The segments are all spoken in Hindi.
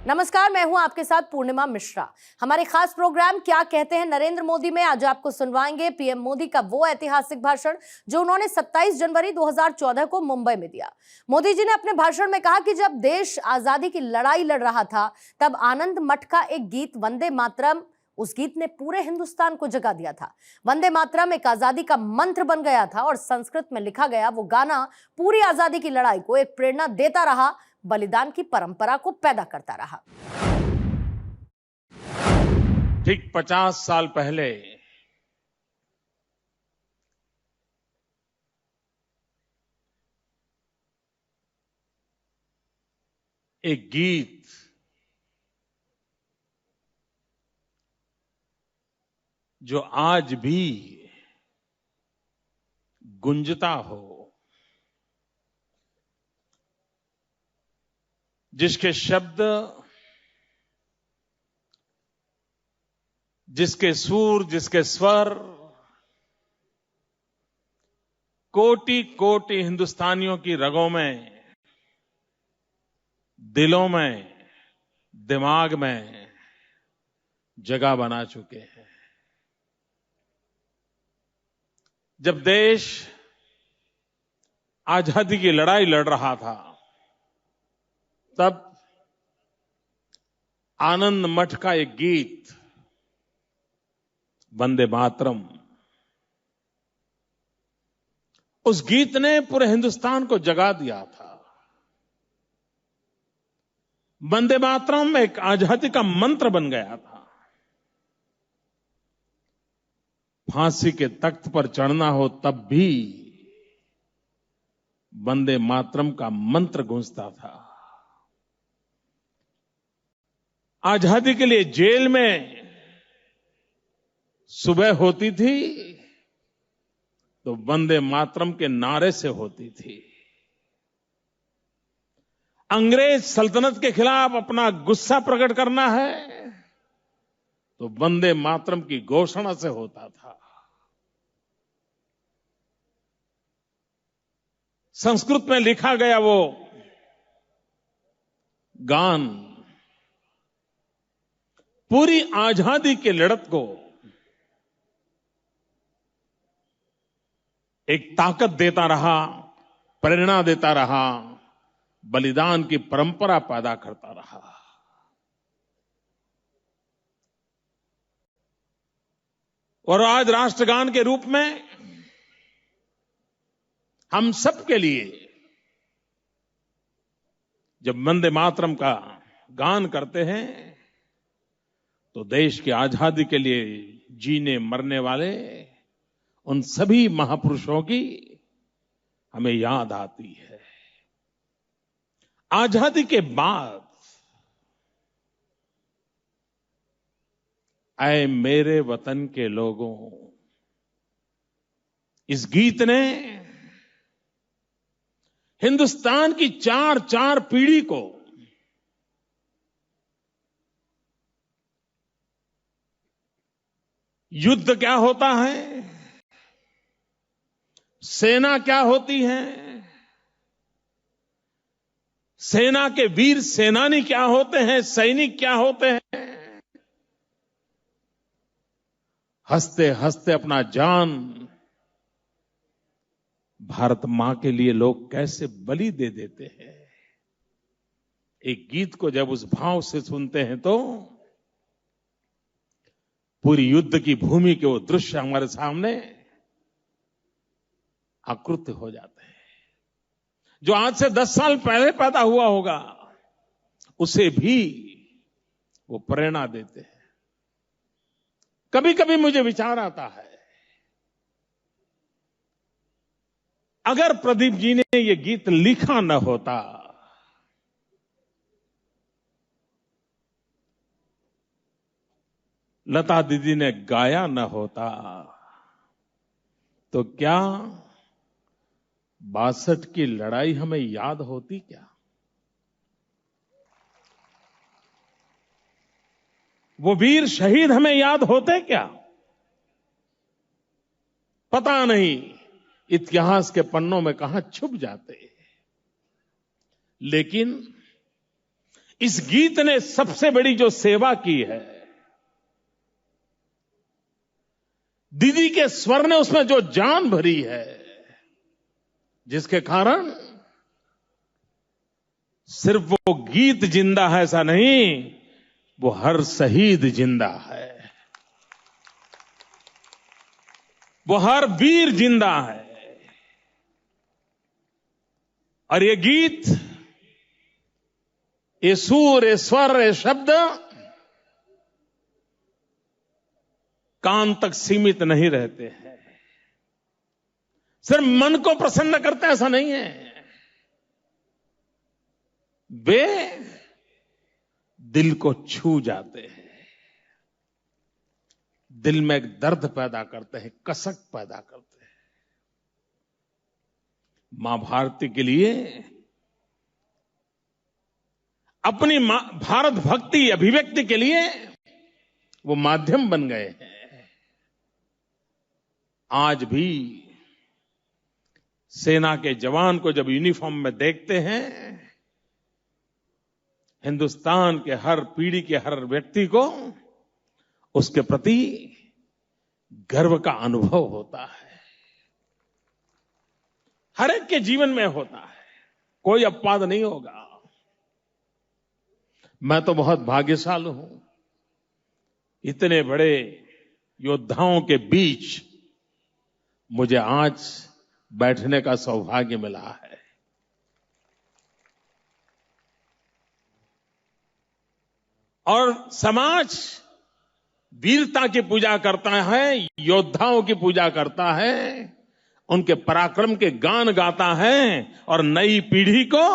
नमस्कार, मैं हूं आपके साथ पूर्णिमा मिश्रा। हमारे खास प्रोग्राम क्या कहते हैं नरेंद्र मोदी में आज आपको सुनवाएंगे पीएम मोदी का वो ऐतिहासिक भाषण जो उन्होंने 27 जनवरी 2014 को मुंबई में दिया। मोदी जी ने अपने भाषण में कहा कि जब देश आजादी की लड़ाई लड़ रहा था तब आनंद मठ का एक गीत वंदे मातरम, उस गीत ने पूरे हिंदुस्तान को जगा दिया था। वंदे मातरम एक आजादी का मंत्र बन गया था और संस्कृत में लिखा गया वो गाना पूरी आजादी की लड़ाई को एक प्रेरणा देता रहा, बलिदान की परंपरा को पैदा करता रहा। ठीक 50 साल पहले एक गीत जो आज भी गुंजता हो, जिसके शब्द, जिसके सुर, जिसके स्वर कोटि कोटि हिंदुस्तानियों की रगों में, दिलों में, दिमाग में जगह बना चुके हैं। जब देश आजादी की लड़ाई लड़ रहा था तब आनंद मठ का एक गीत वंदे मातरम, उस गीत ने पूरे हिंदुस्तान को जगा दिया था। वंदे मातरम एक आजादी का मंत्र बन गया था। फांसी के तख्त पर चढ़ना हो तब भी वंदे मातरम का मंत्र गूंजता था। आजादी के लिए जेल में सुबह होती थी तो वंदे मातरम के नारे से होती थी। अंग्रेज सल्तनत के खिलाफ अपना गुस्सा प्रकट करना है तो वंदे मातरम की घोषणा से होता था। संस्कृत में लिखा गया वो गान पूरी आजादी की लड़त को एक ताकत देता रहा, प्रेरणा देता रहा, बलिदान की परंपरा पैदा करता रहा। और आज राष्ट्रगान के रूप में हम सबके लिए जब वंदे मातरम का गान करते हैं तो देश की आजादी के लिए जीने मरने वाले उन सभी महापुरुषों की हमें याद आती है। आजादी के बाद ऐ मेरे वतन के लोगों, इस गीत ने हिंदुस्तान की चार चार पीढ़ी को युद्ध क्या होता है, सेना क्या होती है, सेना के वीर सेनानी क्या होते हैं, सैनिक क्या होते हैं, हंसते हंसते अपना जान भारत मां के लिए लोग कैसे बलि दे देते हैं। एक गीत को जब उस भाव से सुनते हैं तो पूरी युद्ध की भूमि के वो दृश्य हमारे सामने आकृत हो जाते हैं। जो आज से 10 साल पहले पैदा हुआ होगा उसे भी वो प्रेरणा देते हैं। कभी कभी मुझे विचार आता है, अगर प्रदीप जी ने ये गीत लिखा न होता लता दीदी ने गाया न होता तो क्या 62 की लड़ाई हमें याद होती क्या? वो वीर शहीद हमें याद होते क्या? पता नहीं इतिहास के पन्नों में कहां छुप जाते। लेकिन इस गीत ने सबसे बड़ी जो सेवा की है, दीदी के स्वर ने उसमें जो जान भरी है, जिसके कारण सिर्फ वो गीत जिंदा है ऐसा नहीं, वो हर शहीद जिंदा है, वो हर वीर जिंदा है। और ये गीत, ये सुर, ये स्वर, ये शब्द कान तक सीमित नहीं रहते हैं, सिर्फ मन को प्रसन्न करते हैं ऐसा नहीं है, वे दिल को छू जाते हैं, दिल में एक दर्द पैदा करते हैं, कसक पैदा करते हैं। मां भारती के लिए अपनी भारत भक्ति अभिव्यक्ति के लिए वो माध्यम बन गए हैं। आज भी सेना के जवान को जब यूनिफॉर्म में देखते हैं, हिंदुस्तान के हर पीढ़ी के हर व्यक्ति को उसके प्रति गर्व का अनुभव होता है, हर एक के जीवन में होता है, कोई अपवाद नहीं होगा। मैं तो बहुत भाग्यशाली हूं, इतने बड़े योद्धाओं के बीच मुझे आज बैठने का सौभाग्य मिला है। और समाज वीरता की पूजा करता है, योद्धाओं की पूजा करता है, उनके पराक्रम के गान गाता है और नई पीढ़ी को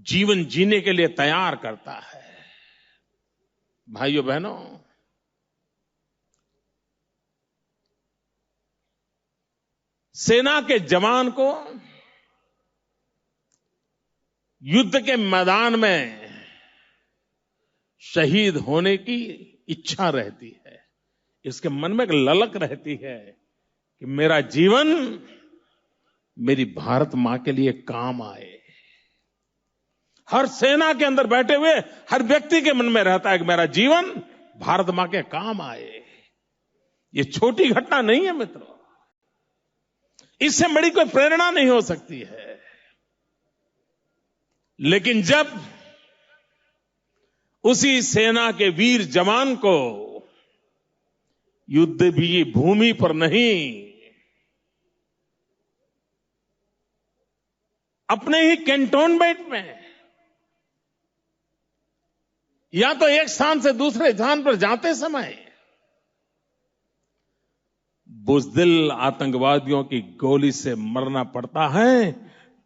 जीवन जीने के लिए तैयार करता है। भाइयों बहनों, सेना के जवान को युद्ध के मैदान में शहीद होने की इच्छा रहती है, इसके मन में एक ललक रहती है कि मेरा जीवन मेरी भारत मां के लिए काम आए। हर सेना के अंदर बैठे हुए हर व्यक्ति के मन में रहता है कि मेरा जीवन भारत मां के काम आए। ये छोटी घटना नहीं है मित्रों, इससे बड़ी कोई प्रेरणा नहीं हो सकती है। लेकिन जब उसी सेना के वीर जवान को युद्ध की भूमि पर नहीं, अपने ही कैंटोनमेंट में या तो एक स्थान से दूसरे स्थान पर जाते समय बुज़दिल आतंकवादियों की गोली से मरना पड़ता है,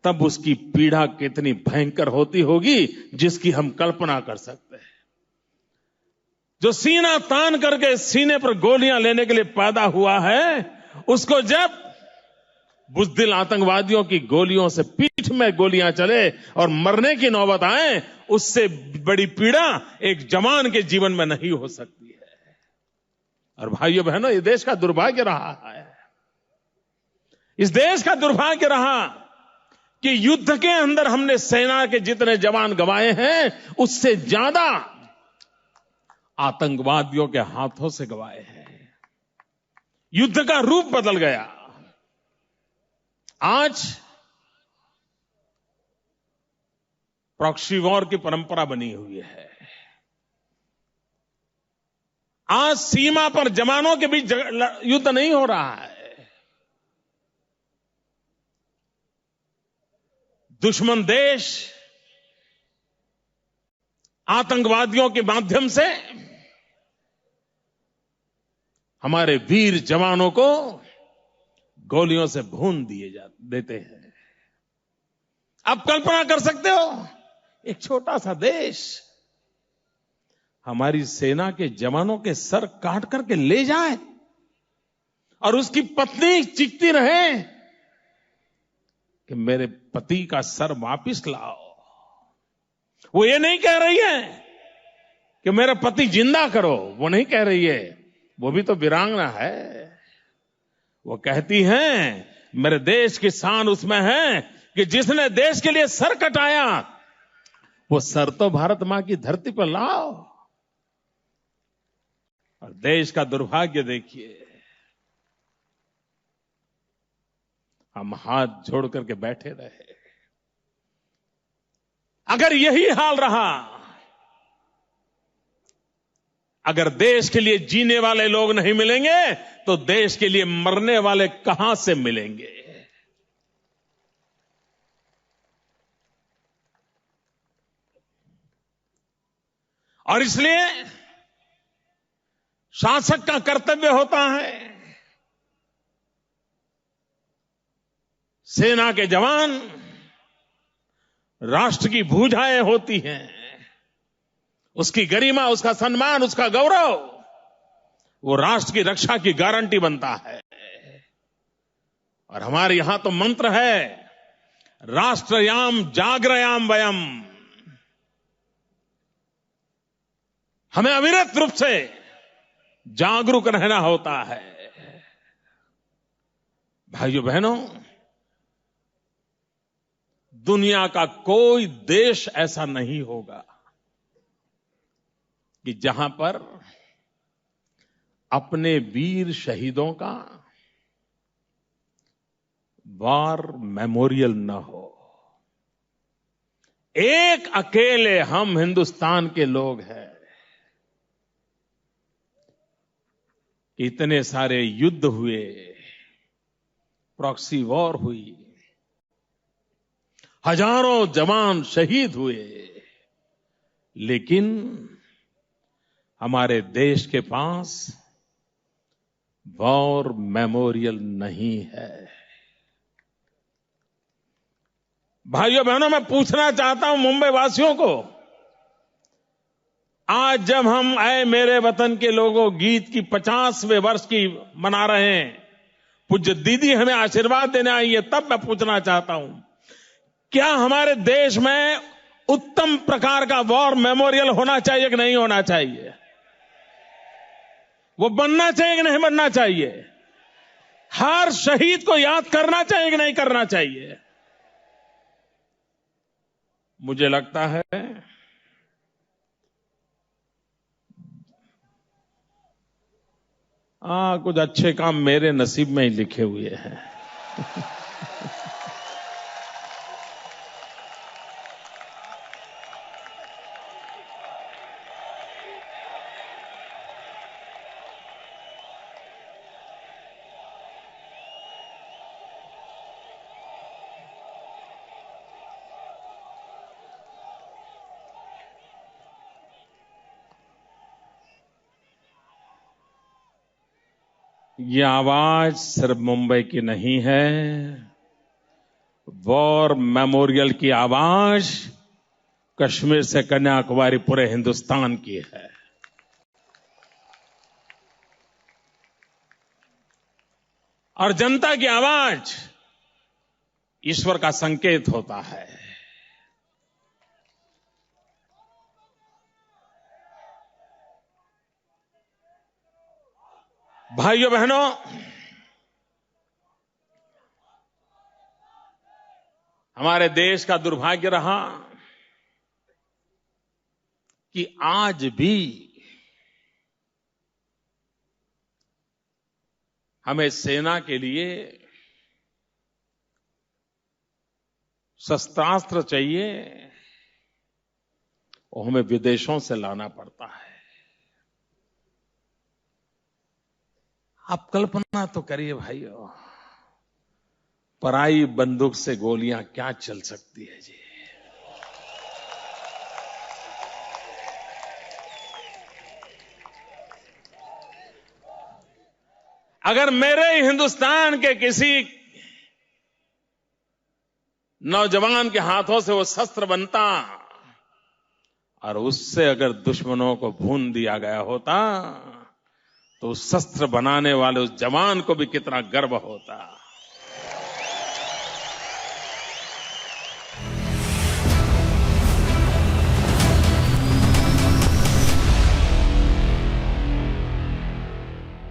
तब उसकी पीड़ा कितनी भयंकर होती होगी जिसकी हम कल्पना कर सकते हैं। जो सीना तान करके सीने पर गोलियां लेने के लिए पैदा हुआ है, उसको जब बुज़दिल आतंकवादियों की गोलियों से पीठ में गोलियां चले और मरने की नौबत आए, उससे बड़ी पीड़ा एक जवान के जीवन में नहीं हो सकती है। और भाइयों बहनों, ये देश का दुर्भाग्य रहा है, इस देश का दुर्भाग्य रहा कि युद्ध के अंदर हमने सेना के जितने जवान गंवाए हैं, उससे ज्यादा आतंकवादियों के हाथों से गंवाए हैं। युद्ध का रूप बदल गया। आज प्रॉक्सी वॉर की परंपरा बनी हुई है। आज सीमा पर जवानों के बीच युद्ध नहीं हो रहा है, दुश्मन देश आतंकवादियों के माध्यम से हमारे वीर जवानों को गोलियों से भून देते हैं। आप कल्पना कर सकते हो, एक छोटा सा देश हमारी सेना के जवानों के सर काट करके ले जाए और उसकी पत्नी चीखती रहे कि मेरे पति का सर वापिस लाओ। वो ये नहीं कह रही है कि मेरा पति जिंदा करो, वो नहीं कह रही है, वो भी तो वीरांगना है। वो कहती हैं मेरे देश की शान उसमें है कि जिसने देश के लिए सर कटाया वो सर तो भारत मां की धरती पर लाओ। और देश का दुर्भाग्य देखिए, हम हाथ जोड़ करके बैठे रहे। अगर यही हाल रहा, अगर देश के लिए जीने वाले लोग नहीं मिलेंगे तो देश के लिए मरने वाले कहां से मिलेंगे? और इसलिए शासक का कर्तव्य होता है, सेना के जवान राष्ट्र की भुजाएं होती हैं, उसकी गरिमा, उसका सम्मान, उसका गौरव, वो राष्ट्र की रक्षा की गारंटी बनता है। और हमारे यहां तो मंत्र है, राष्ट्रयाम जागरयाम वयम। हमें अविरत रूप से जागरूक रहना होता है। भाइयों बहनों, दुनिया का कोई देश ऐसा नहीं होगा कि जहां पर अपने वीर शहीदों का वॉर मेमोरियल न हो। एक अकेले हम हिंदुस्तान के लोग हैं। इतने सारे युद्ध हुए, प्रॉक्सी वॉर हुई, हजारों जवान शहीद हुए, लेकिन हमारे देश के पास वॉर मेमोरियल नहीं है। भाइयों बहनों, मैं पूछना चाहता हूं मुंबई वासियों को, आज जब हम आए मेरे वतन के लोगों गीत की 50वें वर्ष की मना रहे हैं, पूज्य दीदी हमें आशीर्वाद देने आई है, तब मैं पूछना चाहता हूं, क्या हमारे देश में उत्तम प्रकार का वॉर मेमोरियल होना चाहिए कि नहीं होना चाहिए? वो बनना चाहिए कि नहीं बनना चाहिए? हर शहीद को याद करना चाहिए कि नहीं करना चाहिए? मुझे लगता है कुछ अच्छे काम मेरे नसीब में ही लिखे हुए हैं। ये आवाज सिर्फ मुंबई की नहीं है, वॉर मेमोरियल की आवाज कश्मीर से कन्याकुमारी पूरे हिंदुस्तान की है। और जनता की आवाज ईश्वर का संकेत होता है। भाइयों बहनों, हमारे देश का दुर्भाग्य रहा कि आज भी हमें सेना के लिए शस्त्रास्त्र चाहिए, वो हमें विदेशों से लाना पड़ता है। आप कल्पना तो करिए भाइयों, पराई बंदूक से गोलियां क्या चल सकती है जी। अगर मेरे हिंदुस्तान के किसी नौजवान के हाथों से वो शस्त्र बनता और उससे अगर दुश्मनों को भून दिया गया होता, तो उस शस्त्र बनाने वाले उस जवान को भी कितना गर्व होता।